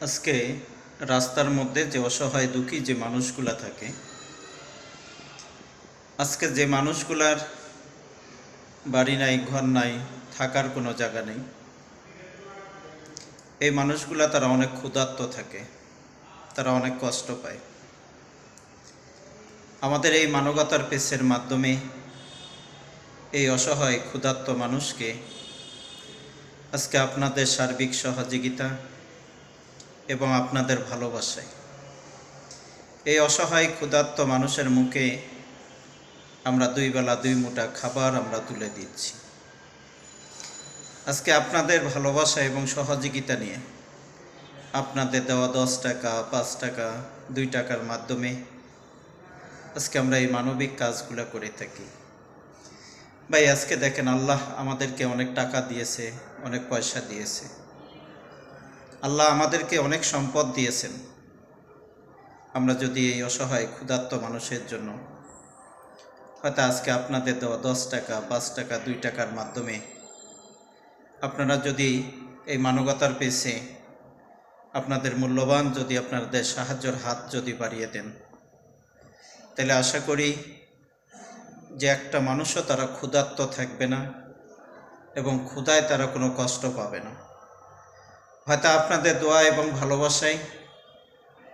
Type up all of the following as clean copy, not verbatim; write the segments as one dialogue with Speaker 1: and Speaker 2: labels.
Speaker 1: আজকে রাস্তার মধ্যে যে অসহায় দুঃখী যে মানুষগুলা থাকে, আজকে যে মানুষগুলার বাড়ি নাই, ঘর নাই, থাকার কোনো জায়গা নেই, এই মানুষগুলা তারা অনেক ক্ষুধার্ত থাকে, তারা অনেক কষ্ট পায়। আমাদের এই মানবতার পেছের মাধ্যমে এই অসহায় ক্ষুধার্ত মানুষকে আজকে আপনাদের সার্বিক সহযোগিতা এবং আপনাদের ভালোবাসায় এই অসহায় ক্ষুধার্ত মানুষের মুখে আমরা দুই বেলা দুই মুঠা খাবার আমরা তুলে দিচ্ছি। আজকে আপনাদের ভালোবাসা এবং সহযোগিতা নিয়ে আপনাদের দেওয়া 10 টাকা, 5 টাকা, 2 টাকার মাধ্যমে আজকে আমরা এই মানবিক কাজগুলো করে থাকি। ভাই, আজকে দেখেন, আল্লাহ আমাদেরকে অনেক টাকা দিয়েছে, অনেক পয়সা দিয়েছে, আল্লাহ আমাদেরকে অনেক সম্পদ দিয়েছেন। আমরা যদি এই অসহায় ক্ষুধার্ত মানুষের জন্য হয়তো আজকে আপনাদের দেওয়া 10 টাকা, 5 টাকা, 2 টাকার মাধ্যমে আপনারা যদি এই মানবতার পেছে আপনাদের মূল্যবান যদি আপনাদের সাহায্যের হাত যদি বাড়িয়ে দেন, তাহলে আশা করি যে একটা মানুষও তারা ক্ষুধার্ত থাকবে না এবং ক্ষুধায় তারা কোনো কষ্ট পাবে না। হয়তো আপনাদের দোয়া এবং ভালোবাসায়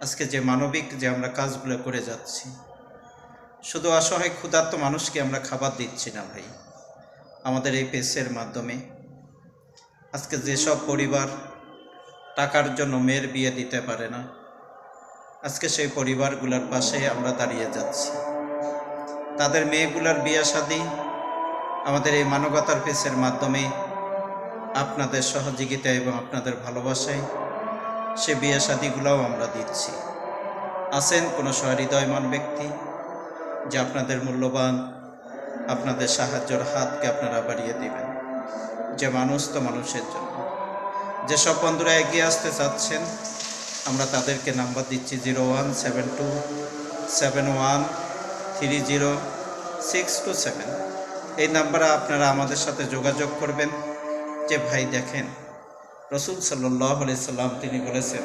Speaker 1: আজকে যে মানবিক যে আমরা কাজগুলো করে যাচ্ছি, শুধু অসহায় ক্ষুধার্ত মানুষকে আমরা খাবার দিচ্ছি না ভাই। আমাদের এই পেজের মাধ্যমে আজকে যেসব পরিবার টাকার জন্য মেয়ের বিয়ে দিতে পারে না, আজকে সেই পরিবারগুলোর পাশে আমরা দাঁড়িয়ে যাচ্ছি। তাদের মেয়েগুলোর বিয়ে শাদী আমাদের এই মানবতার পেজের মাধ্যমে আপনাদের সহযোগিতা এবং আপনাদের ভালোবাসায় সে বিয়ে শাদীগুলোও আমরা দিচ্ছি। আছেন কোনো সহৃদয়মান ব্যক্তি যে আপনাদের মূল্যবান আপনাদের সাহায্যের হাতকে আপনারা বাড়িয়ে দিবেন, যে মানুষ তো মানুষের জন্য। যেসব বন্ধুরা এগিয়ে আসতে চাচ্ছেন আমরা তাদেরকে নাম্বার দিচ্ছি 017271300627। এই নাম্বারে আপনারা আমাদের সাথে যোগাযোগ করবেন যে ভাই দেখেন, রাসূল সাল্লাল্লাহু আলাইহি সাল্লাম তিনি বলেছেন